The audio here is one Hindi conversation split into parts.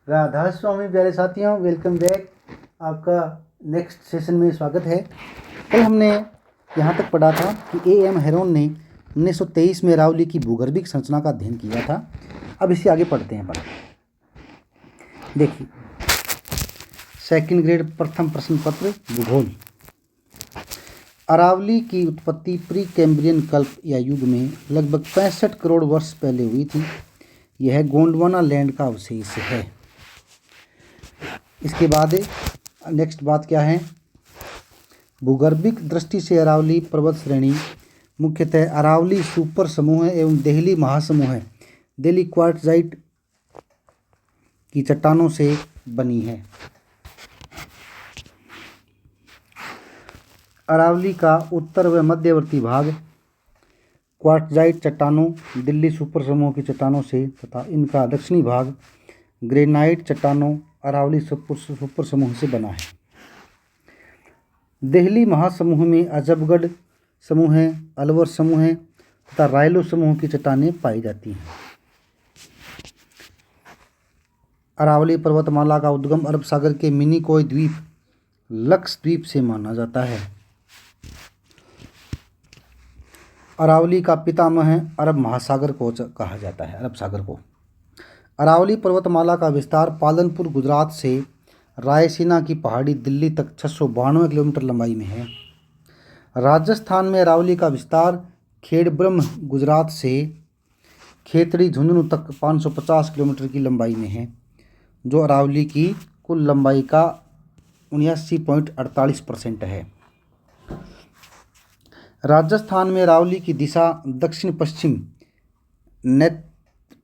राधा स्वामी प्यारे साथियों, वेलकम बैक। आपका नेक्स्ट सेशन में स्वागत है। कल हमने यहाँ तक पढ़ा था कि A.M. हेरोन ने 1923 में अरावली की भूगर्भिक संरचना का अध्ययन किया था। अब इसे आगे पढ़ते हैं। देखिए, सेकंड ग्रेड प्रथम प्रश्न पत्र भूगोल। अरावली की उत्पत्ति प्री कैम्ब्रियन कल्प या युग में लगभग 65 करोड़ वर्ष पहले हुई थी। यह गोंडवाना लैंड का अवशेष है। इसके बाद नेक्स्ट बात क्या है? भूगर्भिक दृष्टि से अरावली पर्वत श्रेणी मुख्यतः अरावली सुपर समूह है एवं देहली महासमूह है। देहली क्वार्टजाइट की चट्टानों से बनी है। अरावली का उत्तर व मध्यवर्ती भाग क्वार्टजाइट चट्टानों दिल्ली सुपर समूह की चट्टानों से तथा इनका दक्षिणी भाग ग्रेनाइट चट्टानों अरावली सुपर समूह से बना है। देहली महासमूह में अजबगढ़ समूह है, अलवर समूह है तथा रायलो समूह की चट्टानें पाई जाती हैं। अरावली पर्वतमाला का उद्गम अरब सागर के मिनिकॉय द्वीप लक्षद्वीप से माना जाता है। अरावली का पितामह अरब महासागर को कहा जाता है, अरब सागर को। अरावली पर्वतमाला का विस्तार पालनपुर गुजरात से रायसीना की पहाड़ी दिल्ली तक 692 किलोमीटर लंबाई में है। राजस्थान में अरावली का विस्तार खेड़ब्रह्म गुजरात से खेतड़ी झुंझुनू तक 550 किलोमीटर की लंबाई में है, जो अरावली की कुल लंबाई का 79.48% है। राजस्थान में अरावली की दिशा दक्षिण पश्चिम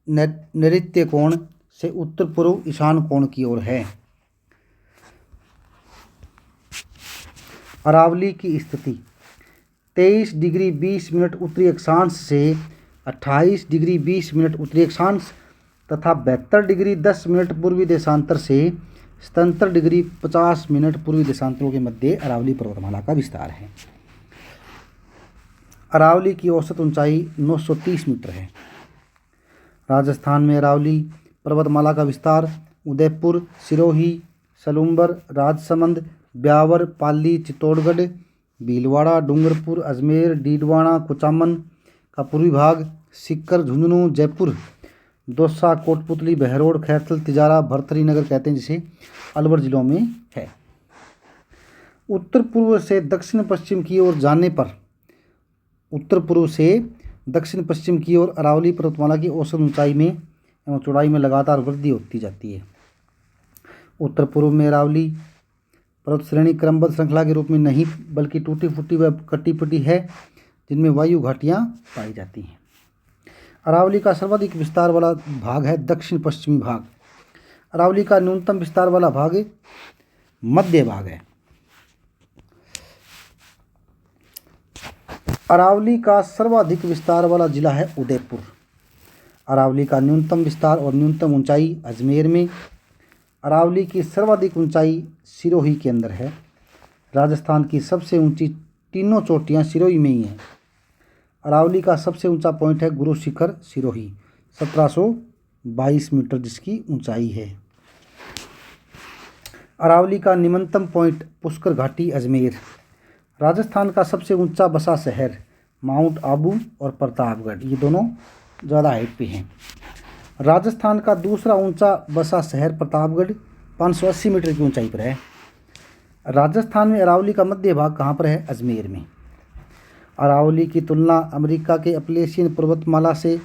नैऋत्य कोण से उत्तर पूर्व ईशान कोण की ओर है। अरावली की स्थिति 23 डिग्री 20 मिनट उत्तरी अक्षांश से 28 डिग्री 20 मिनट उत्तरी अक्षांश तथा 72 डिग्री 10 मिनट पूर्वी देशांतर से 77 डिग्री 50 मिनट पूर्वी देशांतरों के मध्य अरावली पर्वतमाला का विस्तार है। अरावली की औसत ऊंचाई 930 मीटर है। राजस्थान में अरावली पर्वतमाला का विस्तार उदयपुर, सिरोही, सलूम्बर, राजसमंद, ब्यावर, पाली, चित्तौड़गढ़, भीलवाड़ा, डूंगरपुर, अजमेर, डीडवाना, कुचामन का पूर्वी भाग, सीकर, झुंझुनू, जयपुर, दौसा, कोटपुतली, बहरोड, खैरथल, तिजारा, भरथरी नगर कहते हैं जिसे, अलवर जिलों में है। उत्तर पूर्व से दक्षिण पश्चिम की ओर जाने पर उत्तर पूर्व से दक्षिण पश्चिम की ओर अरावली पर्वतमाला की औसत ऊंचाई में एवं चौड़ाई में लगातार वृद्धि होती जाती है। उत्तर पूर्व में अरावली पर्वत श्रेणी क्रमबद्ध श्रृंखला के रूप में नहीं बल्कि टूटी फूटी व कटी पटी है, जिनमें वायु घाटियाँ पाई जाती हैं। अरावली का सर्वाधिक विस्तार वाला भाग है दक्षिण पश्चिमी भाग। अरावली का न्यूनतम विस्तार वाला भाग मध्य भाग है। अरावली का सर्वाधिक विस्तार वाला जिला है उदयपुर। अरावली का न्यूनतम विस्तार और न्यूनतम ऊंचाई अजमेर में। अरावली की सर्वाधिक ऊंचाई सिरोही के अंदर है। राजस्थान की सबसे ऊंची तीनों चोटियां सिरोही में ही हैं। अरावली का सबसे ऊंचा पॉइंट है गुरु शिखर सिरोही 1722 मीटर जिसकी ऊंचाई है। अरावली का निम्नतम पॉइंट पुष्कर घाटी अजमेर। राजस्थान का सबसे ऊंचा बसा शहर माउंट आबू और प्रतापगढ़, ये दोनों ज़्यादा हाइट पे हैं। राजस्थान का दूसरा ऊंचा बसा शहर प्रतापगढ़ 580 मीटर की ऊंचाई पर है। राजस्थान में अरावली का मध्य भाग कहाँ पर है? अजमेर में। अरावली की तुलना अमेरिका के अपलेशियन पर्वतमाला से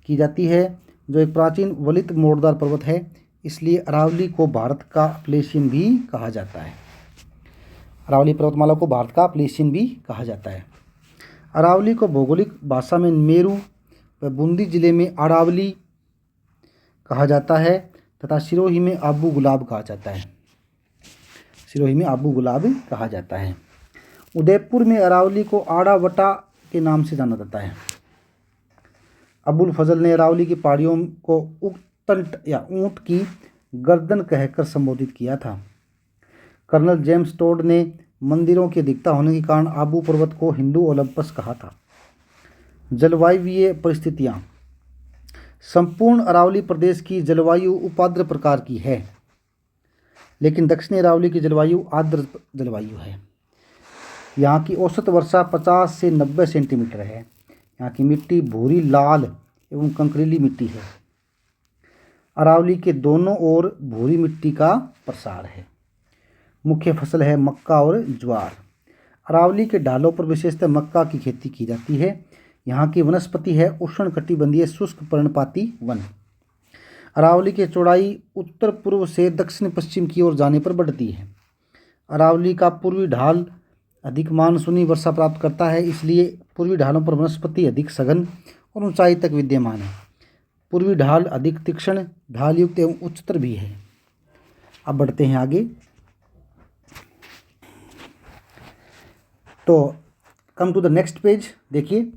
की जाती है, जो एक प्राचीन वलित मोड़दार पर्वत है। इसलिए अरावली को भारत का अपलेशियन भी कहा जाता है। अरावली पर्वतमाला को भारत का अपलेशियन भी कहा जाता है। अरावली को भौगोलिक भाषा में मेरू व बूंदी जिले में अरावली कहा जाता है तथा सिरोही में आबू गुलाब कहा जाता है। सिरोही में आबू गुलाब कहा जाता है। उदयपुर में अरावली को आड़ावटा के नाम से जाना जाता है। अबुल फजल ने अरावली की पहाड़ियों को उक्तंट या ऊंट की गर्दन कहकर संबोधित किया था। कर्नल जेम्स टोड ने मंदिरों की अधिकता होने के कारण आबू पर्वत को हिंदू ओलंपस कहा था। जलवायुवीय परिस्थितियाँ संपूर्ण अरावली प्रदेश की जलवायु उपाद्र प्रकार की है, लेकिन दक्षिणी अरावली की जलवायु आर्द्र जलवायु है। यहाँ की औसत वर्षा 50 से 90 सेंटीमीटर है। यहाँ की मिट्टी भूरी लाल एवं कंकरीली मिट्टी है। अरावली के दोनों ओर भूरी मिट्टी का प्रसार है। मुख्य फसल है मक्का और ज्वार। अरावली के ढालों पर विशेषतः मक्का की खेती की जाती है। यहाँ की वनस्पति है उष्णकटिबंधीय शुष्क पर्णपाती वन। अरावली की चौड़ाई उत्तर पूर्व से दक्षिण पश्चिम की ओर जाने पर बढ़ती है। अरावली का पूर्वी ढाल अधिक मानसूनी वर्षा प्राप्त करता है, इसलिए पूर्वी ढालों पर वनस्पति अधिक सघन और ऊंचाई तक विद्यमान है। पूर्वी ढाल अधिक तीक्ष्ण, ढालयुक्त एवं उच्चतर भी है। अब बढ़ते हैं आगे। तो come to the next page. देखिए,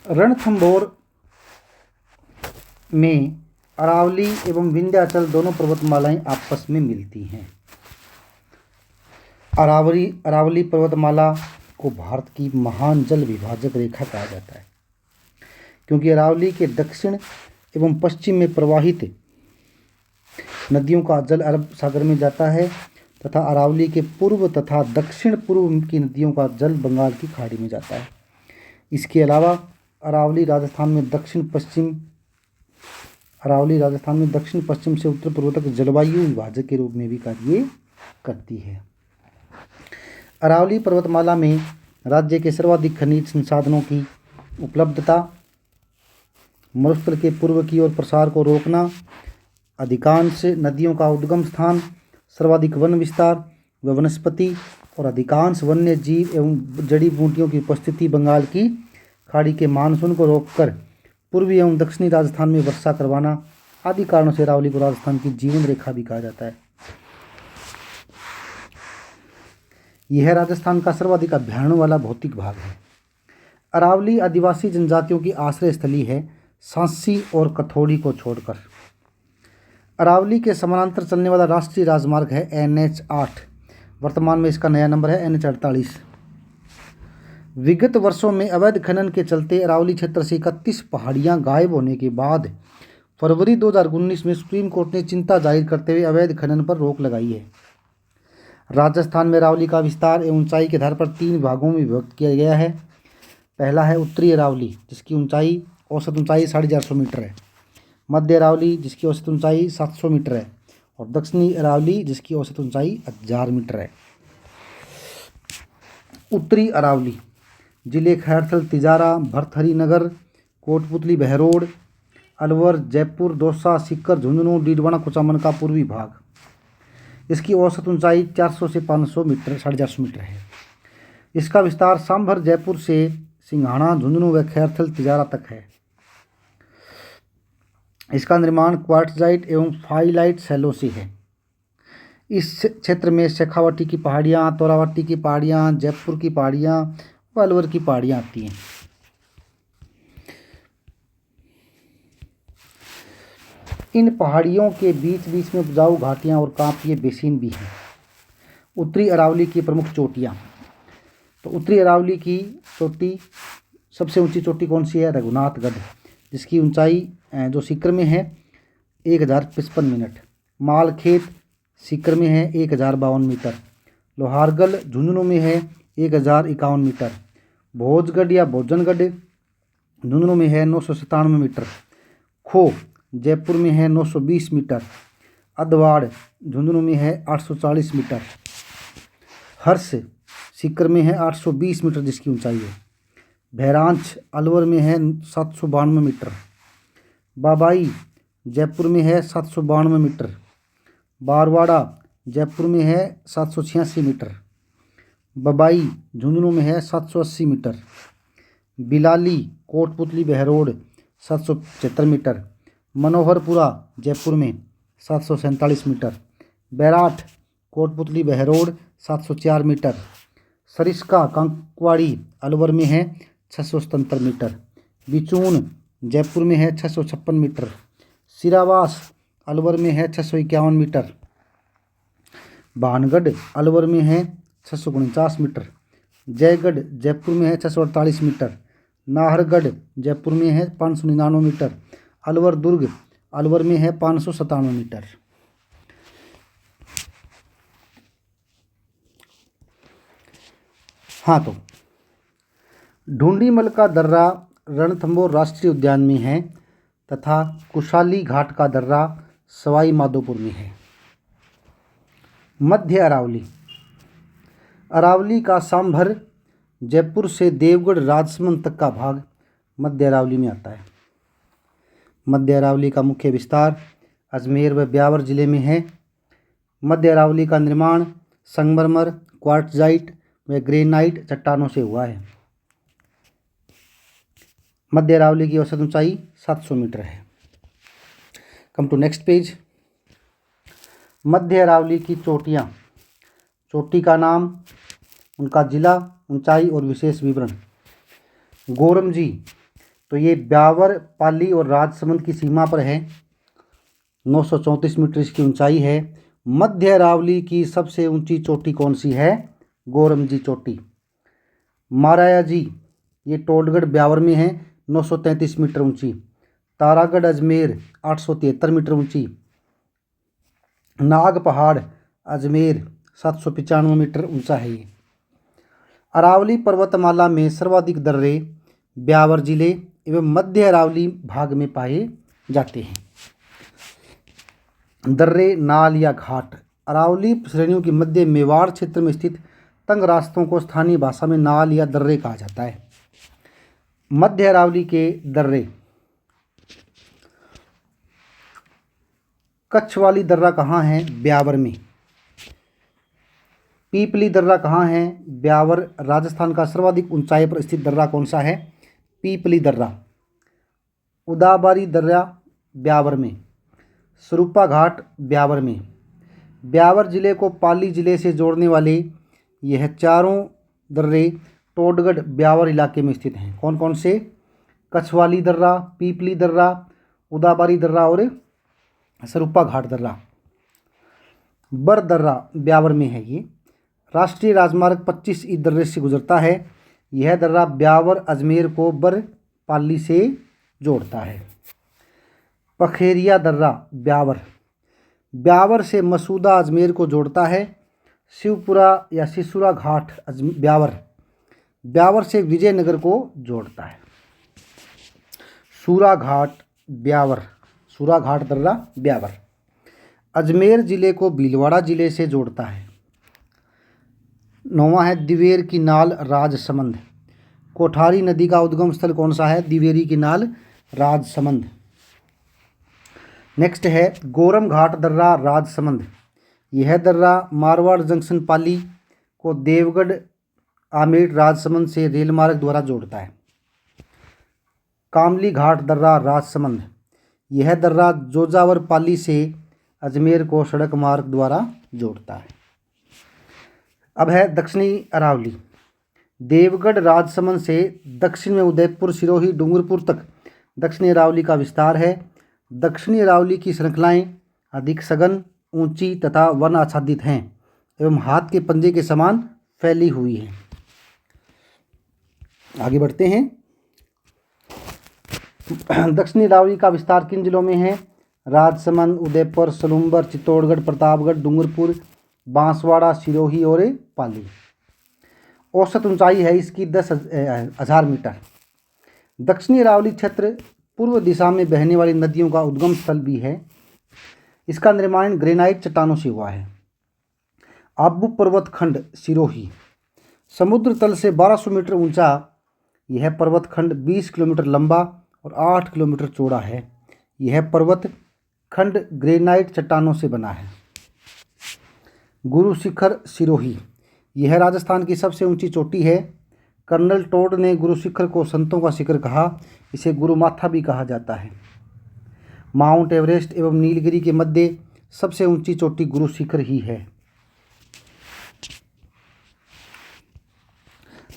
रणथंभौर में अरावली एवं विंध्याचल दोनों पर्वतमालाएं आपस में मिलती हैं। अरावली पर्वतमाला को भारत की महान जल विभाजक रेखा कहा जाता है, क्योंकि अरावली के दक्षिण एवं पश्चिम में प्रवाहित नदियों का जल अरब सागर में जाता है तथा अरावली के पूर्व तथा दक्षिण पूर्व की नदियों का जल बंगाल की खाड़ी में जाता है। इसके अलावा अरावली राजस्थान में दक्षिण पश्चिम से उत्तर पूर्व तक जलवायु विभाजक के रूप में भी कार्य करती है। अरावली पर्वतमाला में राज्य के सर्वाधिक खनिज संसाधनों की उपलब्धता, मरुस्थल के पूर्व की ओर प्रसार को रोकना, अधिकांश नदियों का उद्गम स्थान, सर्वाधिक वन विस्तार व वनस्पति और अधिकांश वन्य जीव एवं जड़ी बूटियों की उपस्थिति, बंगाल की खाड़ी के मानसून को रोककर पूर्वी एवं दक्षिणी राजस्थान में वर्षा करवाना आदि कारणों से अरावली को राजस्थान की जीवन रेखा भी कहा जाता है। यह राजस्थान का सर्वाधिक अभ्यारण्यों वाला भौतिक भाग है। अरावली आदिवासी जनजातियों की आश्रय स्थली है, सांसी और कथौड़ी को छोड़कर। अरावली के समानांतर चलने वाला राष्ट्रीय राजमार्ग है NH 8। वर्तमान में इसका नया नंबर है NH 48। विगत वर्षों में अवैध खनन के चलते अरावली क्षेत्र से 31 पहाड़ियां गायब होने के बाद फरवरी 2019 में सुप्रीम कोर्ट ने चिंता जाहिर करते हुए अवैध खनन पर रोक लगाई है। राजस्थान में अरावली का विस्तार एवं ऊंचाई के आधार पर 3 भागों में विभक्त किया गया है। पहला है उत्तरी अरावली, जिसकी औसत ऊंचाई 450 मीटर है। मध्य अरावली, जिसकी औसत ऊंचाई 700 मीटर है। और दक्षिणी अरावली, जिसकी औसत ऊंचाई 1000 मीटर है। उत्तरी अरावली जिले खैरथल, तिजारा, भरथरी नगर, कोटपुतली, बहरोड, अलवर, जयपुर, दौसा, सीकर, झुंझुनू, डीडवाना, कुचामन का पूर्वी भाग। इसकी औसत ऊंचाई 400 से 500 मीटर 450 मीटर है। इसका विस्तार सांभर, जयपुर से सिंघाना, झुंझुनू व खैरथल, तिजारा तक है। इसका निर्माण क्वार्टजाइट एवं फाइलाइट शैलों से है। इस क्षेत्र में शेखावाटी की पहाड़ियाँ, तोरावटी की पहाड़ियाँ, जयपुर की पहाड़ियाँ व अलवर की पहाड़ियाँ आती हैं। इन पहाड़ियों के बीच बीच में उपजाऊ घाटियाँ और कांपीय बेसिन भी हैं। उत्तरी अरावली की प्रमुख चोटियाँ। तो उत्तरी अरावली की चोटी, सबसे ऊंची चोटी कौन सी है? रघुनाथगढ़, जिसकी ऊंचाई जो सीकर में है 1055 मिनट। मालखेत सीकर में है 1052 मीटर। लोहारगढ़ झुंझुनू में है 1051 मीटर। भोजगढ़ या भोजनगढ़ झुंझुनू में है 997 मीटर। खो जयपुर में है 920 मीटर। अधवाड़ झुंझुनू में है 840 मीटर। हर्ष सीकर में है 820 मीटर जिसकी ऊंचाई है। भैरांच अलवर में है 792 मीटर। बाबाई जयपुर में है 792 मीटर। बारवाड़ा जयपुर में है 786 मीटर। बबाई झुंझुनू में है 780 metre. Bilali Kotputli Behror 775 metre. Manoharpura Jaipur में 747 मीटर। बैराठ कोटपुतली बहरोड 704 मीटर। सरिस्का कांकवाड़ी अलवर में है 677 मीटर। बिचून जयपुर में है 656 मीटर। सिरावास अलवर में है 651 मीटर। भानगढ़ अलवर में है 649 मीटर। जयगढ़ जयपुर में है 648 मीटर। नाहरगढ़ जयपुर में है 599 मीटर। अलवर दुर्ग अलवर में है 597 मीटर। हाँ, तो ढूंढीमल का दर्रा रणथंभौर राष्ट्रीय उद्यान में है तथा कुशाली घाट का दर्रा सवाई माधोपुर में है। मध्य अरावली अरावली का सांभर जयपुर से देवगढ़ राजसमंद तक का भाग मध्य अरावली में आता है। मध्य अरावली का मुख्य विस्तार अजमेर व ब्यावर जिले में है। मध्य अरावली का निर्माण संगमरमर, क्वार्ट्जाइट व ग्रेनाइट चट्टानों से हुआ है। मध्य अरावली की औसत ऊंचाई 700 मीटर है। Come to next page. मध्य अरावली की चोटियाँ, चोटी का नाम, उनका जिला, ऊंचाई और विशेष विवरण। गोरमजी, तो ये ब्यावर, पाली और राजसमंद की सीमा पर है। 934 मीटर इसकी ऊंचाई है। मध्य अरावली की सबसे ऊंची चोटी कौन सी है? गोरमजी चोटी। माराया जी, ये टोडगढ़ ब्यावर में है, 933 मीटर ऊंची। तारागढ़ अजमेर 873 मीटर ऊंची। नाग पहाड़ अजमेर 795 मीटर ऊंचा है ये। अरावली पर्वतमाला में सर्वाधिक दर्रे ब्यावर जिले एवं मध्य अरावली भाग में पाए जाते हैं। दर्रे, नाल या घाट। अरावली श्रेणियों के मध्य मेवाड़ क्षेत्र में स्थित तंग रास्तों को स्थानीय भाषा में नाल या दर्रे कहा जाता है। मध्य अरावली के दर्रे। कच्छवाली दर्रा कहाँ है? ब्यावर में। पीपली दर्रा कहाँ है? ब्यावर। राजस्थान का सर्वाधिक ऊंचाई पर स्थित दर्रा कौन सा है? पीपली दर्रा। उदाबारी दर्रा ब्यावर में। स्वरूपा घाट ब्यावर में। ब्यावर जिले को पाली जिले से जोड़ने वाले यह चारों दर्रे टोडगढ़ ब्यावर इलाके में स्थित हैं। कौन कौन से? कछवाली दर्रा, पीपली दर्रा, उदाबारी दर्रा और स्वरूपा घाट दर्रा। बर दर्रा ब्यावर में है ये। राष्ट्रीय राजमार्ग 25 इस दर्रे से गुजरता है। यह दर्रा ब्यावर अजमेर को बर पाली से जोड़ता है। पखेरिया दर्रा ब्यावर। ब्यावर से मसूदा अजमेर को जोड़ता है। शिवपुरा या सिसुरा घाट ब्यावर। ब्यावर से विजयनगर को जोड़ता है। सूरा घाट ब्यावर। सूरा घाट दर्रा ब्यावर। अजमेर जिले को भीलवाड़ा जिले से जोड़ता है। 9वां है दिवेर की नाल राजसमंद। कोठारी नदी का उद्गम स्थल कौन सा है? दिवेरी की नाल राजसमंद। नेक्स्ट है गोरम घाट दर्रा राजसमंद। यह दर्रा मारवाड़ जंक्शन पाली को देवगढ़ आमेर राजसमंद से रेल मार्ग द्वारा जोड़ता है। कामली घाट दर्रा राजसमंद। यह दर्रा जोजावर पाली से अजमेर को सड़क मार्ग द्वारा जोड़ता है। अब है दक्षिणी अरावली। देवगढ़ राजसमंद से दक्षिण में उदयपुर, सिरोही, डूंगरपुर तक दक्षिणी अरावली का विस्तार है। दक्षिणी अरावली की श्रृंखलाएं अधिक सघन, ऊंची तथा वन आच्छादित हैं एवं हाथ के पंजे के समान फैली हुई हैं। आगे बढ़ते हैं। दक्षिणी अरावली का विस्तार किन जिलों में है? राजसमंद, उदयपुर, सलूम्बर, चित्तौड़गढ़, प्रतापगढ़, डूंगरपुर, बांसवाड़ा, सिरोही और पाली। औसत ऊंचाई है इसकी 10,000 मीटर। दक्षिणी अरावली क्षेत्र पूर्व दिशा में बहने वाली नदियों का उद्गम स्थल भी है। इसका निर्माण ग्रेनाइट चट्टानों से हुआ है। आबू पर्वत खंड सिरोही। समुद्र तल से 1200 मीटर ऊंचा यह पर्वत खंड 20 किलोमीटर लंबा और 8 किलोमीटर चौड़ा है। यह पर्वत खंड ग्रेनाइट चट्टानों से बना है। गुरु शिखर सिरोही। यह राजस्थान की सबसे ऊंची चोटी है। कर्नल टोड ने गुरु शिखर को संतों का शिखर कहा। इसे गुरु माथा भी कहा जाता है। माउंट एवरेस्ट एवं नीलगिरी के मध्य सबसे ऊंची चोटी गुरु शिखर ही है।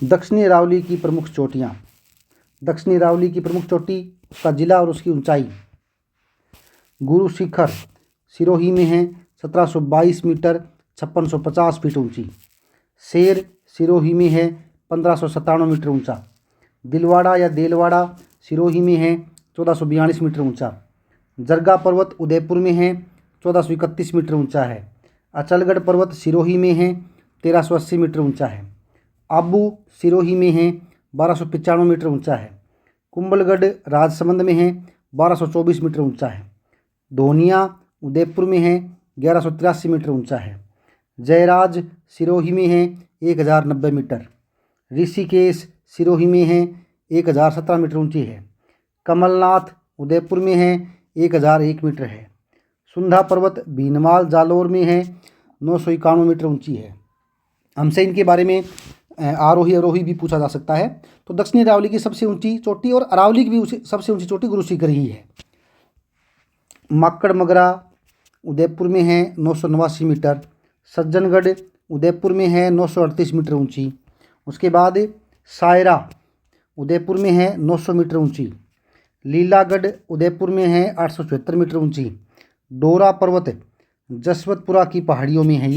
दक्षिणी अरावली की प्रमुख चोटियाँ। दक्षिणी अरावली की प्रमुख चोटी, उसका जिला और उसकी ऊंचाई। गुरु शिखर सिरोही में है, 1722 मीटर 5650 फीट ऊंची। शेर सिरोही में है, 1597 मीटर ऊंचा। दिलवाड़ा या देलवाड़ा सिरोही में है, 1442 मीटर ऊंचा। जरगा पर्वत उदयपुर में है, 1431 मीटर ऊंचा है। अचलगढ़ पर्वत सिरोही में है, 1380 मीटर ऊंचा है। आबू सिरोही में है, 1295 मीटर ऊंचा है। कुंभलगढ़ राजसमंद में है, 1224 मीटर ऊंचा है। धोनिया उदयपुर में है, 1183 मीटर ऊंचा है। जयराज सिरोही में है, 1090 मीटर। ऋषिकेश सिरोही में है, 1017 मीटर ऊंची है। कमलनाथ उदयपुर में है, 1001 मीटर है। सुंधा पर्वत भीनमाल जालोर में है, 991 मीटर ऊंची है। हमसे इनके बारे में आरोही अवरोही भी पूछा जा सकता है। तो दक्षिणी अरावली की सबसे ऊंची चोटी और अरावली की भी सबसे ऊंची चोटी गुरु शिखर ही है। माकड़ मगरा उदयपुर में है, 989 मीटर। सज्जनगढ़ उदयपुर में है, 938 मीटर ऊंची। उसके बाद सायरा उदयपुर में है, 900 मीटर ऊंची। लीलागढ़ उदयपुर में है, 874 मीटर ऊंची। डोरा पर्वत जसवंतपुरा की पहाड़ियों में है,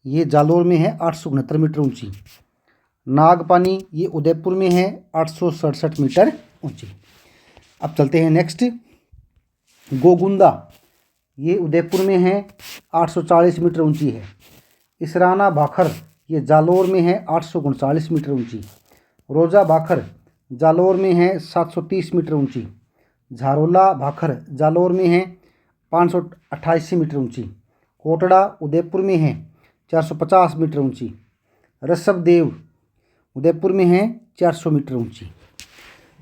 ये जालोर में है, 869 मीटर ऊंची। नागपानी ये उदयपुर में है, 867 मीटर ऊंची। अब चलते हैं नेक्स्ट। गोगुंदा ये उदयपुर में है, 840 मीटर ऊंची है। इसराना भाखर ये जालोर में है, 839 मीटर ऊंची। रोजा भाखर जालोर में है, 730 मीटर ऊंची। झारोला भाखर जालोर में है, 588 मीटर ऊंची। कोटड़ा उदयपुर में है, 450 मीटर ऊंची। ऋषभदेव उदयपुर में है, 400 मीटर ऊंची।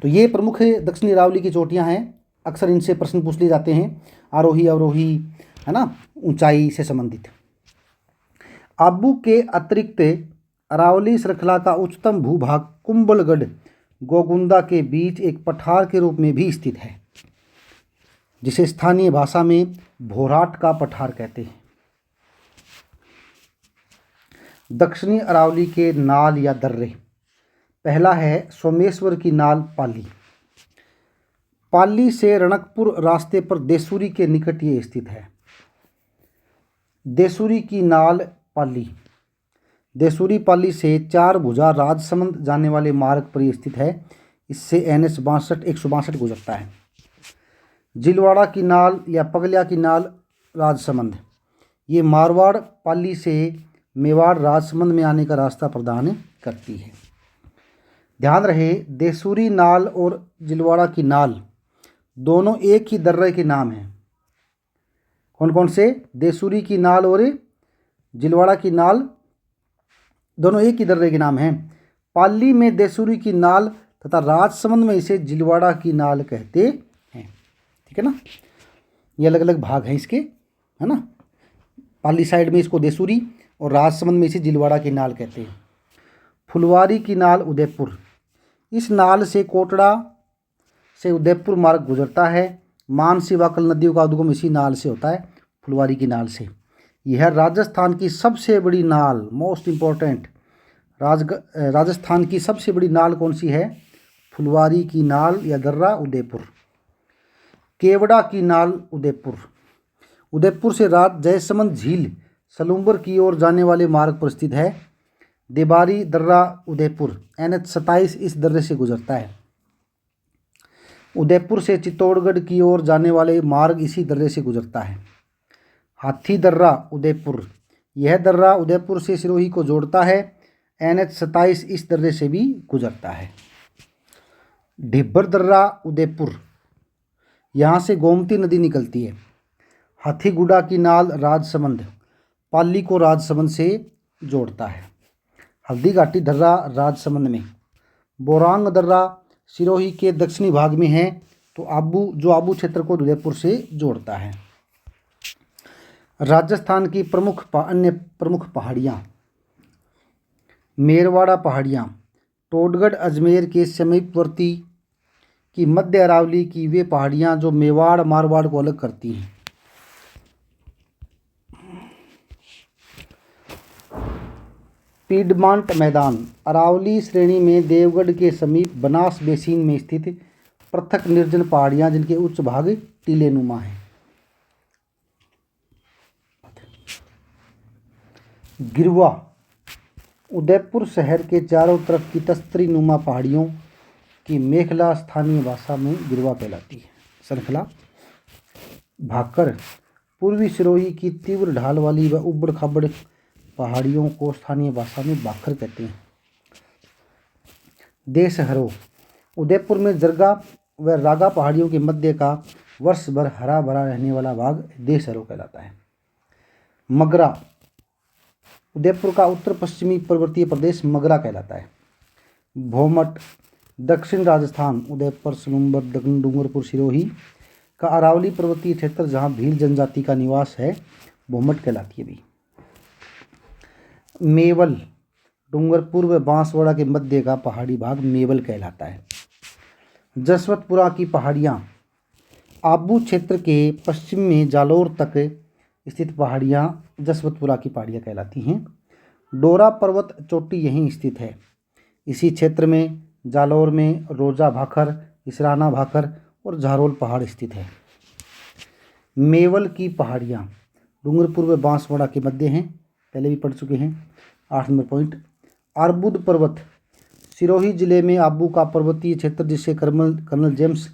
तो ये प्रमुख दक्षिणी अरावली की चोटियां हैं। अक्सर इनसे प्रश्न पूछ लिए जाते हैं, आरोही अवरोही, है ना, ऊंचाई से संबंधित। आबू के अतिरिक्त अरावली श्रृंखला का उच्चतम भूभाग कुंभलगढ़ गोगुंदा के बीच एक पठार के रूप में भी स्थित है, जिसे स्थानीय भाषा में भोराट का पठार कहते हैं। दक्षिणी अरावली के नाल या दर्रे। पहला है सोमेश्वर की नाल पाली। पाली से रणकपुर रास्ते पर देसूरी के निकट ये स्थित है। देसूरी की नाल पाली देसूरी पाली से 4 भुजा राजसमंद जाने वाले मार्ग पर ये स्थित है। इससे NH 162 गुजरता है। जिलवाड़ा की नाल या पगलिया की नाल राजसमंद, ये मारवाड़ पाली से मेवाड़ राजसमंद में आने का रास्ता प्रदान करती है। ध्यान रहे, देसूरी नाल और जिलवाड़ा की नाल दोनों एक ही दर्रे के नाम हैं। कौन कौन से? देसूरी की नाल और जिलवाड़ा की नाल दोनों एक ही दर्रे के नाम हैं। पाली में देसूरी की नाल तथा राजसमंद में इसे जिलवाड़ा की नाल कहते हैं। ठीक है ना, ये अलग अलग भाग हैं इसके, है ना। पाली साइड में इसको देसूरी और राजसमंद में इसे जिलवाड़ा की नाल कहते हैं। फुलवारी की नाल उदयपुर, इस नाल से कोटड़ा से उदयपुर मार्ग गुजरता है। मानसी वाकल नदियों का उद्गम इसी नाल से होता है, फुलवारी की नाल से। यह राजस्थान की सबसे बड़ी नाल, मोस्ट इम्पोर्टेंट, राजस्थान की सबसे बड़ी नाल कौन सी है? फुलवारी की नाल या दर्रा उदयपुर। केवड़ा की नाल उदयपुर, उदयपुर से जयसमंद झील सलूम्बर की ओर जाने वाले मार्ग पर स्थित है। देबारी दर्रा उदयपुर NH 27 इस दर्रे से गुजरता है। उदयपुर से चित्तौड़गढ़ की ओर जाने वाले मार्ग इसी दर्रे से गुजरता है। हाथी दर्रा उदयपुर, यह दर्रा उदयपुर से सिरोही को जोड़ता है। NH 27 इस दर्रे से भी गुजरता है। ढिब्बर दर्रा उदयपुर, यहाँ से गोमती नदी निकलती है। हाथीगुड़ा की नाल राजसमंद, पाली को राजसमंद से जोड़ता है। हल्दी घाटी दर्रा राजसमंद में। बोरांग दर्रा सिरोही के दक्षिणी भाग में है, तो आबू क्षेत्र को उदयपुर से जोड़ता है। राजस्थान की अन्य प्रमुख पहाड़ियाँ। मेरवाड़ा पहाड़ियाँ टोडगढ़ अजमेर के समीपवर्ती की मध्य अरावली की वे पहाड़ियाँ जो मेवाड़ मारवाड़ को अलग करती हैं। पीडमांट मैदान अरावली श्रेणी में देवगढ़ के समीप बनास बेसिन में स्थित पृथक निर्जन पहाड़ियाँ जिनके उच्च भाग टीलेनुमा हैं। गिरवा उदयपुर शहर के चारों तरफ की तस्तरी नुमा पहाड़ियों की मेखला स्थानीय भाषा में गिरवा कहलाती है। श्रृंखला भाकर पूर्वी सिरोही की तीव्र ढाल वाली व उबड़ खाबड़ पहाड़ियों को स्थानीय भाषा में भाकर कहते हैं। देशहरो उदयपुर में जरगा व रागा पहाड़ियों के मध्य का वर्ष भर हरा भरा रहने वाला भाग देशहरो कहलाता है। मगरा उदयपुर का उत्तर पश्चिमी पर्वतीय प्रदेश मगरा कहलाता है। भोमट दक्षिण राजस्थान उदयपुर सलूम्बर दक्षिण डूंगरपुर सिरोही का अरावली पर्वतीय क्षेत्र जहाँ भील जनजाति का निवास है भोमट कहलाती है भी। मेवल डूंगरपुर व बांसवाड़ा के मध्य का पहाड़ी भाग मेवल कहलाता है। जसवंतपुरा की पहाड़ियाँ आबू क्षेत्र के पश्चिम में जालोर तक स्थित पहाड़ियाँ जसवंतपुरा की पहाड़ियाँ कहलाती हैं। डोरा पर्वत चोटी यहीं स्थित है। इसी क्षेत्र में जालोर में रोजा भाखर, इसराना भाखर और झारोल पहाड़ स्थित है। मेवल की पहाड़ियाँ डूंगरपुर व बांसवाड़ा के मध्य हैं, पहले भी पढ़ चुके हैं। 8 नंबर पॉइंट। अर्बुद पर्वत सिरोही जिले में आबू का पर्वतीय क्षेत्र जिसे कर्नल जेम्स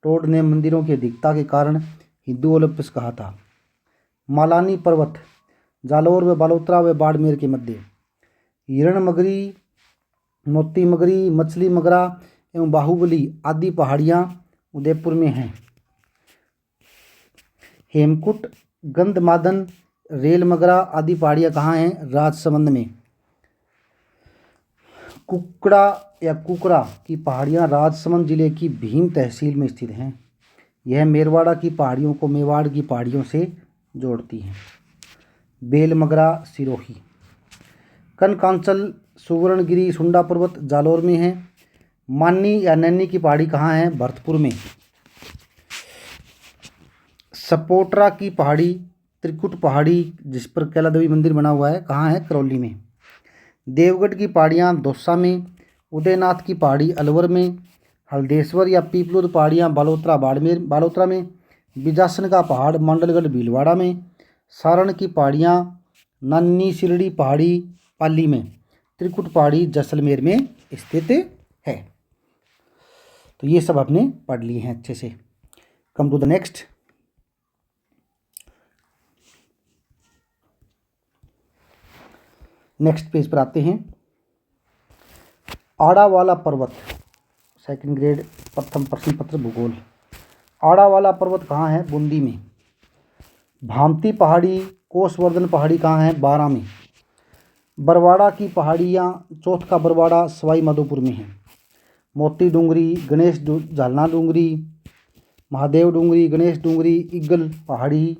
टोड ने मंदिरों की अधिकता के कारण हिंदू ओलंपस कहा था। मालानी पर्वत जालोर व बालोतरा व बाड़मेर के मध्य। हिरण मगरी, मोती मगरी, मछली मगरा एवं बाहुबली आदि पहाड़ियाँ उदयपुर में हैं। हेमकुट, गंधमादन, रेल मगरा आदि पहाड़ियाँ कहाँ हैं? राजसमंद में। कुकड़ा या कुकरा की पहाड़ियाँ राजसमंद जिले की भीम तहसील में स्थित हैं। यह मेरवाड़ा की पहाड़ियों को मेवाड़ की पहाड़ियों से जोड़ती हैं। बेलमगरा सिरोही। कनकांचल, सुवर्णगिरी, सुंडा पर्वत जालोर में है। मानी या नैनी की पहाड़ी कहाँ है? भरतपुर में। सपोटरा की पहाड़ी, त्रिकुट पहाड़ी जिस पर कैला देवी मंदिर बना हुआ है कहाँ है? करौली में। देवगढ़ की पहाड़ियाँ दौसा में। उदयनाथ की पहाड़ी अलवर में। हल्देश्वर या पीपलोद पहाड़ियाँ बालोतरा बाड़मेर बालोतरा में। बिजासन का पहाड़ मंडलगढ़ भीलवाड़ा में। सारण की पहाड़ियाँ नन्नी सिरड़ी पहाड़ी पाली में। त्रिकुट पहाड़ी जैसलमेर में स्थित है। तो ये सब आपने पढ़ लिए हैं अच्छे से। Come to the next. Next page पर आते हैं। आड़ावाला पर्वत, सेकंड ग्रेड प्रथम प्रश्न पत्र भूगोल। आड़ावाला पर्वत कहाँ है? बूंदी में। भामती पहाड़ी, कोसवर्धन पहाड़ी कहाँ है? बारा में। बरवाड़ा की पहाड़ियाँ चौथ का बरवाड़ा सवाई माधोपुर में है। मोती डूंगरी, गणेश झालना डूंगरी, महादेव डूंगरी, गणेश डूंगरी, इगल पहाड़ी,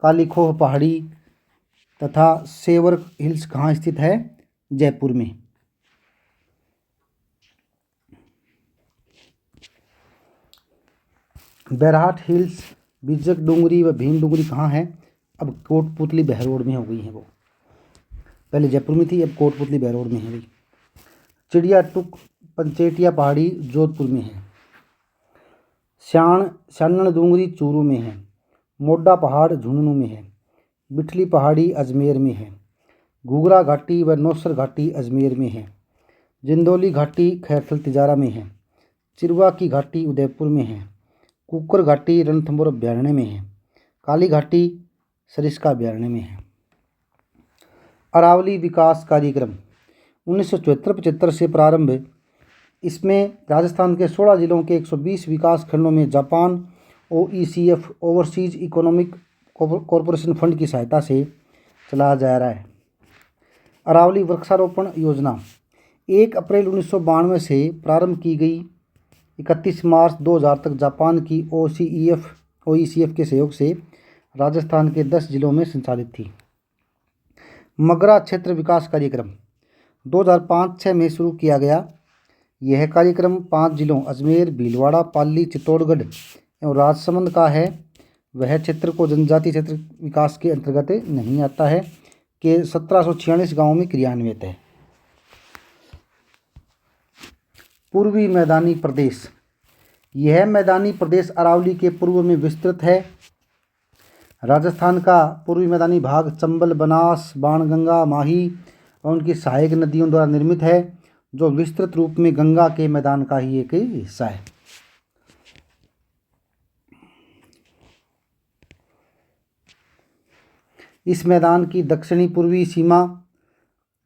कालीखोह पहाड़ी तथा सेवर हिल्स कहाँ स्थित है? जयपुर में। बैरहाट हिल्स, बिजक डूंगरी व भीम डूंगरी कहाँ है? अब कोटपुतली बहरोड में हो गई है वो। पहले जयपुर में थी, अब कोटपुतली बहरोड में है भाई। चिड़िया टुक पंचेटिया पहाड़ी जोधपुर में है। श्यानन डूंगरी चूरू में है। मोड्डा पहाड़ झुंझुनू में है। बिठली पहाड़ी अजमेर में है। घूघरा घाटी व नौसर घाटी अजमेर में है। जिंदोली घाटी खैरथल तिजारा में है। चिरवा की घाटी उदयपुर में है। कुकर घाटी रणथंभौर अभ्यारण्य में है। काली घाटी सरिस्का अभ्यारण्य में है। अरावली विकास कार्यक्रम 1974-75 से प्रारंभ। इसमें राजस्थान के 16 जिलों के 120 विकास खंडों में Japan OECF overseas economic corporation fund की सहायता से चलाया जा रहा है। अरावली वृक्षारोपण योजना 1 अप्रैल 1992 से प्रारंभ की गई। 31 मार्च 2000 तक जापान की OECF के सहयोग से राजस्थान के 10 जिलों में संचालित थी। मगरा क्षेत्र विकास कार्यक्रम 2005-06 में शुरू किया गया। यह कार्यक्रम 5 जिलों अजमेर, भीलवाड़ा, पाली, चित्तौड़गढ़ एवं राजसमंद का है। वह क्षेत्र को जनजातीय क्षेत्र विकास के अंतर्गत नहीं आता है कि 1746 गाँवों में क्रियान्वित है। पूर्वी मैदानी प्रदेश, यह मैदानी प्रदेश अरावली के पूर्व में विस्तृत है। राजस्थान का पूर्वी मैदानी भाग चंबल, बनास, बाणगंगा, माही, और उनकी सहायक नदियों द्वारा निर्मित है, जो विस्तृत रूप में गंगा के मैदान का ही एक हिस्सा है। इस मैदान की दक्षिणी पूर्वी सीमा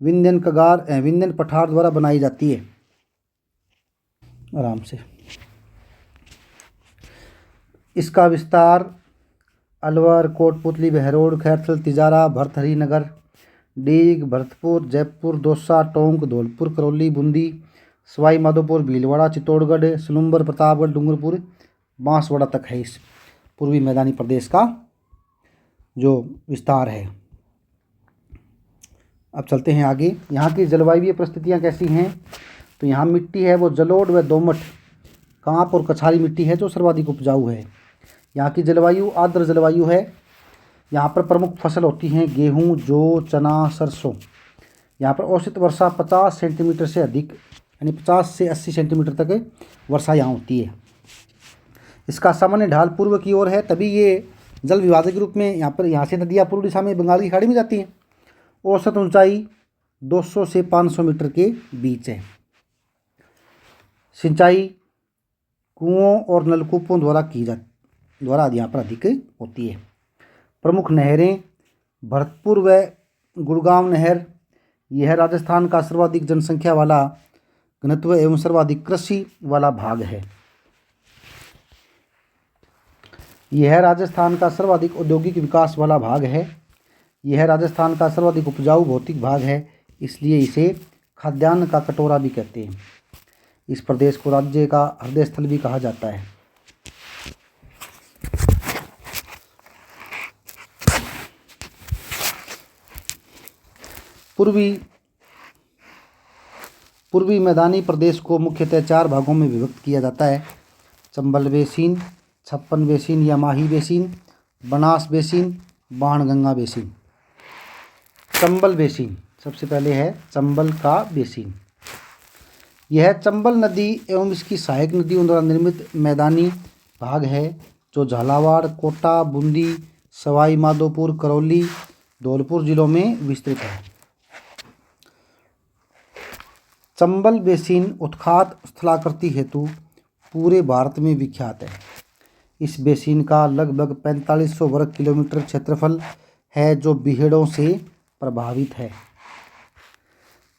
विंध्यन पठार द्वारा बनाई जाती है। आराम से। इसका विस्तार अलवर, कोटपुतली, बहरोड, खैरथल, तिजारा, भरथरी नगर, डीग, भरतपुर, जयपुर, दौसा, टोंक, धौलपुर, करौली, बूंदी, सवाई माधोपुर, भीलवाड़ा, चित्तौड़गढ़, सलूंबर, प्रतापगढ़, डूंगरपुर, बांसवाड़ा तक है इस पूर्वी मैदानी प्रदेश का जो विस्तार है। अब चलते हैं आगे। यहाँ की जलवायुवीय परिस्थितियाँ कैसी हैं? तो यहाँ मिट्टी है वो जलोढ़ व दोमट, कांप और कछारी मिट्टी है जो सर्वाधिक उपजाऊ है। यहाँ की जलवायु आर्द्र जलवायु है। यहाँ पर प्रमुख फसल होती हैं गेहूँ, जौ, चना, सरसों। यहाँ पर औसत वर्षा 50 सेंटीमीटर से अधिक, यानी 50 से 80 सेंटीमीटर तक वर्षा यहाँ होती है। इसका सामान्य ढाल पूर्व की ओर है, तभी ये जल विभाजक के रूप में यहाँ से नदियाँ पूर्व दिशा में बंगाल की खाड़ी में जाती हैं। औसत ऊंचाई 200 से 500 मीटर के बीच है। सिंचाई कुओं और नलकूपों द्वारा यहाँ पर अधिक होती है। प्रमुख नहरें भरतपुर व गुड़गांव नहर, यह राजस्थान का सर्वाधिक जनसंख्या वाला, घनत्व एवं सर्वाधिक कृषि वाला भाग है। यह राजस्थान का सर्वाधिक औद्योगिक विकास वाला भाग है। यह राजस्थान का सर्वाधिक उपजाऊ भौतिक भाग है, इसलिए इसे खाद्यान्न का कटोरा भी कहते हैं। इस प्रदेश को राज्य का हृदय स्थल भी कहा जाता है। पूर्वी मैदानी प्रदेश को मुख्यतः 4 भागों में विभक्त किया जाता है: चंबल बेसिन, छप्पन बेसिन या Mahi basin, Banas basin, Banganga basin. Chambal basin सबसे पहले है चंबल का बेसिन। यह चंबल नदी एवं इसकी सहायक नदियों द्वारा निर्मित मैदानी भाग है जो झालावाड़, कोटा, बूंदी, सवाई माधोपुर, करौली, धौलपुर जिलों में विस्तृत है। चंबल बेसिन उत्खात स्थलाकृति हेतु पूरे भारत में विख्यात है। इस बेसिन का लगभग 4500 वर्ग किलोमीटर क्षेत्रफल है जो बीहड़ों से प्रभावित है।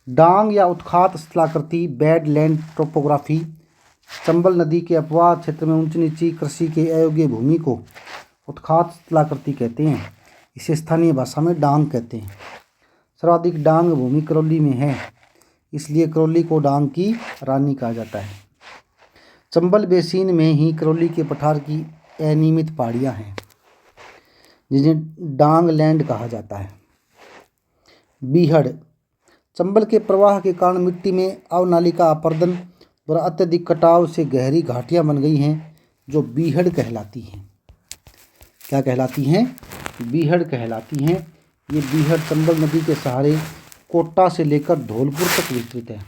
डांग या उत्खात स्थलाकृति बेड लैंड टोपोग्राफी चंबल नदी के अपवाह क्षेत्र में ऊंची नीची कृषि के अयोग्य भूमि को उत्खात स्थलाकृति कहते हैं। इसे स्थानीय भाषा में डांग कहते हैं। सर्वाधिक डांग भूमि करौली में है, इसलिए करौली को डांग की रानी कहा जाता है। चंबल बेसिन में ही करौली के पठार की अनियमित पहाड़ियाँ हैं जिन्हें डांग लैंड कहा जाता है। बीहड़ चंबल के प्रवाह के कारण मिट्टी में अवनालिका अपर्दन द्वारा अत्यधिक कटाव से गहरी घाटियाँ बन गई हैं जो बीहड़ कहलाती हैं। क्या कहलाती हैं? बीहड़ कहलाती हैं। ये बीहड़ चंबल नदी के सहारे कोटा से लेकर धौलपुर तक विस्तृत है।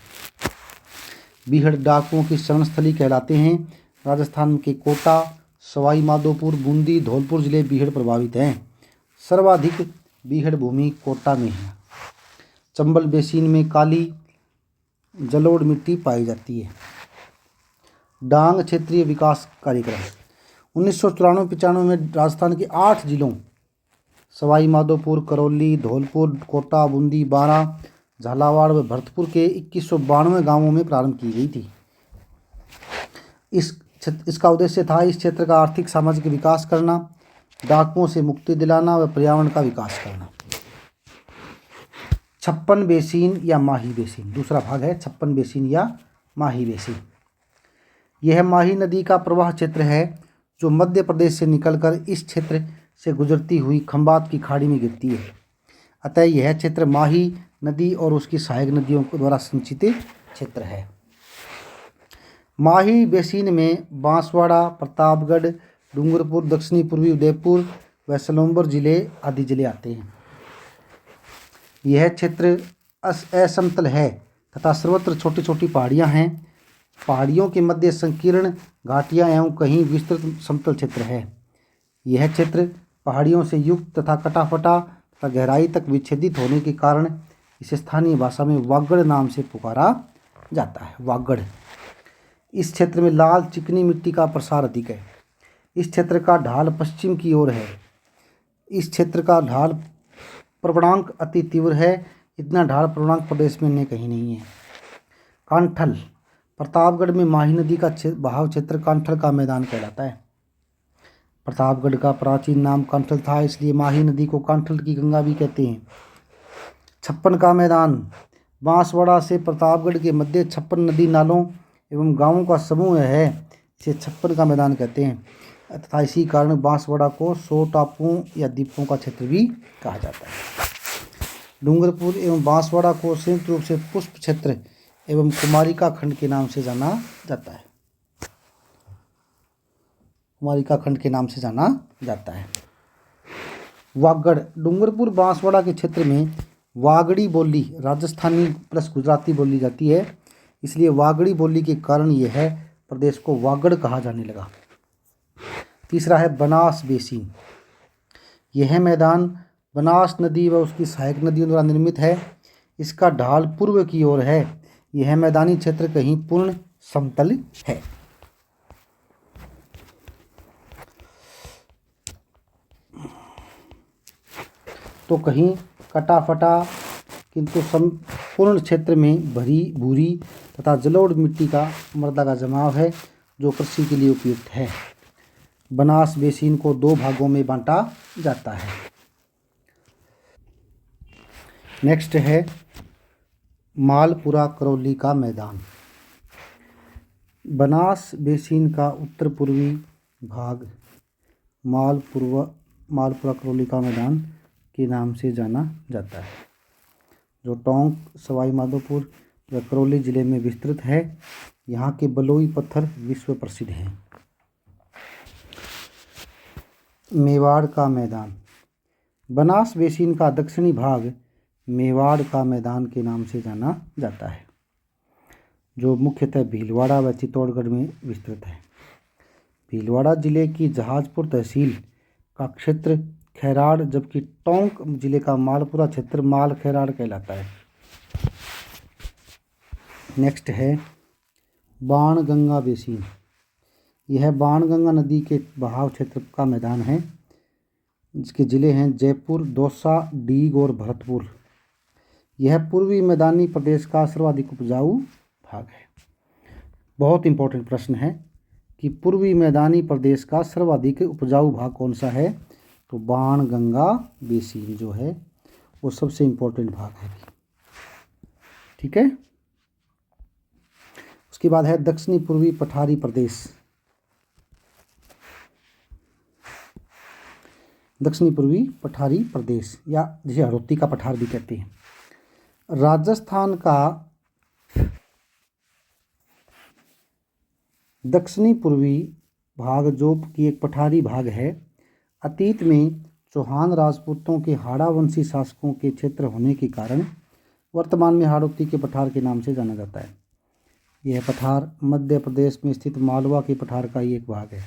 बीहड़ डाकुओं की शरणस्थली कहलाते हैं। राजस्थान के कोटा, सवाई माधोपुर, बूंदी, धौलपुर जिले बीहड़ प्रभावित हैं। सर्वाधिक बीहड़ भूमि कोटा में है। चंबल बेसिन में काली जलोढ़ मिट्टी पाई जाती है। डांग क्षेत्रीय विकास कार्यक्रम 1994-95 में राजस्थान के 8 जिलों सवाई माधोपुर, करौली, धौलपुर, कोटा, बूंदी, बारां, झालावाड़ व भरतपुर के 2192 गांवों में प्रारंभ की गई थी। इसका उद्देश्य था इस क्षेत्र का आर्थिक सामाजिक विकास करना, डाकुओं से मुक्ति दिलाना व पर्यावरण का विकास करना। छप्पन बेसिन या माही बेसिन दूसरा भाग है। छप्पन बेसिन या माही बेसिन यह माही नदी का प्रवाह क्षेत्र है जो मध्य प्रदेश से निकलकर इस क्षेत्र से गुजरती हुई खंबात की खाड़ी में गिरती है। अतः यह क्षेत्र माही नदी और उसकी सहायक नदियों द्वारा संचित क्षेत्र है। माही बेसिन में बांसवाड़ा, प्रतापगढ़, डूंगरपुर, दक्षिणी पूर्वी उदयपुर व सलूंबर जिले आदि जिले आते हैं। यह क्षेत्र असमतल है तथा सर्वत्र छोटी छोटी पहाड़ियाँ हैं। पहाड़ियों के मध्य संकीर्ण घाटियाँ एवं कहीं विस्तृत समतल क्षेत्र है। यह क्षेत्र पहाड़ियों से युक्त तथा कटाफटा तथा गहराई तक विच्छेदित होने के कारण इसे स्थानीय भाषा में वागड़ नाम से पुकारा जाता है। वागड़। इस क्षेत्र में लाल चिकनी मिट्टी का प्रसार अधिक है। इस क्षेत्र का ढाल पश्चिम की ओर है। इस क्षेत्र का ढाल प्रवणांक अति तीव्र है। इतना ढाल प्रवणांक प्रदेश में अन्य कहीं नहीं है। कांठल। प्रतापगढ़ में माही नदी का बहाव क्षेत्र कांठल का मैदान कहलाता है। प्रतापगढ़ का प्राचीन नाम कांठल था, इसलिए माही नदी को कांठल की गंगा भी कहते हैं। छप्पन का मैदान। बांसवाड़ा से प्रतापगढ़ के मध्य 56 नदी नालों एवं गांवों का समूह है। इसे छप्पन का मैदान कहते हैं तथा इसी कारण बांसवाड़ा को 100 टापुओं या द्वीपों का क्षेत्र भी कहा जाता है। डूंगरपुर एवं बांसवाड़ा को संयुक्त रूप से पुष्प क्षेत्र एवं कुमारिका खंड के नाम से जाना जाता है। कुमारिका खंड के नाम से जाना जाता है। वागड़। डूंगरपुर बांसवाड़ा के क्षेत्र में वागड़ी बोली राजस्थानी प्लस गुजराती बोली जाती है, इसलिए वागड़ी बोली के कारण यह प्रदेश को वागड़ कहा जाने लगा। तीसरा है बनास बेसिन। यह मैदान बनास नदी व उसकी सहायक नदियों द्वारा निर्मित है। इसका ढाल पूर्व की ओर है। यह मैदानी क्षेत्र कहीं पूर्ण समतल है। तो कहीं कटा फटा किंतु संपूर्ण क्षेत्र में भरी भूरी तथा जलोढ़ मिट्टी का मृदा का जमाव है जो कृषि के लिए उपयुक्त है। बनास बेसिन को 2 भागों में बांटा जाता है। नेक्स्ट है मालपुरा करौली का मैदान। बनास बेसिन का उत्तर पूर्वी भाग मालपुरा करौली का मैदान के नाम से जाना जाता है, जो टोंक, सवाई माधोपुर व करौली जिले में विस्तृत है। यहाँ के बलुई पत्थर विश्व प्रसिद्ध हैं। मेवाड़ का मैदान। बनास बेसिन का दक्षिणी भाग मेवाड़ का मैदान के नाम से जाना जाता है, जो मुख्यतः भीलवाड़ा व चित्तौड़गढ़ में विस्तृत है। भीलवाड़ा जिले की जहाजपुर तहसील का क्षेत्र खैराड़, जबकि टोंक जिले का मालपुरा क्षेत्र माल खैराड़ कहलाता है। नेक्स्ट है बाणगंगा बेसिन। यह बाणगंगा नदी के बहाव क्षेत्र का मैदान है, जिसके ज़िले हैं जयपुर, दौसा, डीग और भरतपुर। यह पूर्वी मैदानी प्रदेश का सर्वाधिक उपजाऊ भाग है। बहुत इंपॉर्टेंट प्रश्न है कि पूर्वी मैदानी प्रदेश का सर्वाधिक उपजाऊ भाग कौन सा है, तो बाणगंगा बेसिन जो है वो सबसे इंपॉर्टेंट भाग है। ठीक है। उसके बाद है दक्षिणी पूर्वी पठारी प्रदेश। दक्षिणी पूर्वी पठारी प्रदेश या जिसे हड़ौती का पठार भी कहते हैं। राजस्थान का दक्षिणी पूर्वी भाग जो कि एक पठारी भाग है, अतीत में चौहान राजपूतों के हाड़ा वंशी शासकों के क्षेत्र होने के कारण वर्तमान में हाड़ौती के पठार के नाम से जाना जाता है। यह पठार मध्य प्रदेश में स्थित मालवा के पठार का ही एक भाग है।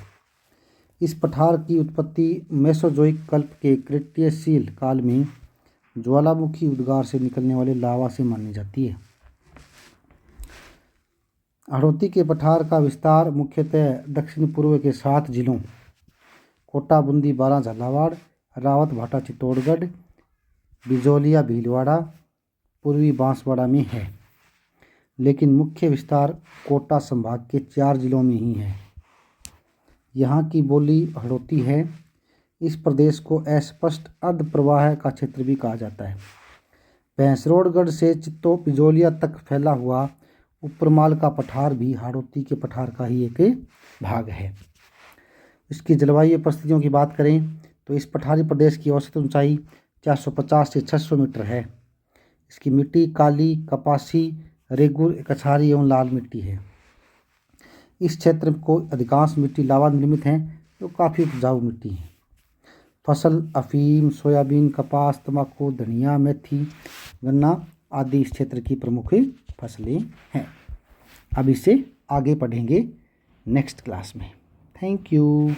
इस पठार की उत्पत्ति मेसोजोइक कल्प के क्रेटेशियल काल में ज्वालामुखी उद्गार से निकलने वाले लावा से मानी जाती है। हाड़ौती के पठार का विस्तार मुख्यतः दक्षिण पूर्व के 7 जिलों कोटा, बूंदी, बारां, झालावाड़, रावत, भाटा, चित्तौड़गढ़, बिजौलिया, भीलवाड़ा, पूर्वी बांसवाड़ा में है, लेकिन मुख्य विस्तार कोटा संभाग के 4 जिलों में ही है। यहाँ की बोली हड़ौती है। इस प्रदेश को अस्पष्ट अर्ध प्रवाह का क्षेत्र भी कहा जाता है। भैंसरोडगढ़ से चित्तो बिजौलिया तक फैला हुआ उपरमाल का पठार भी हाड़ौती के पठार का ही एक भाग है। इसकी जलवायु परिस्थितियों की बात करें तो इस पठारी प्रदेश की औसत ऊंचाई 450 से 600 मीटर है। इसकी मिट्टी काली, कपासी, रेगुर, कछारी एवं लाल मिट्टी है। इस क्षेत्र को अधिकांश मिट्टी लावा निर्मित है, जो काफ़ी उपजाऊ मिट्टी है। फसल अफीम, सोयाबीन, कपास, तंबाकू, धनिया, मेथी, गन्ना आदि इस क्षेत्र की प्रमुख फसलें हैं। अब इसे आगे पढ़ेंगे नेक्स्ट क्लास में। Thank you.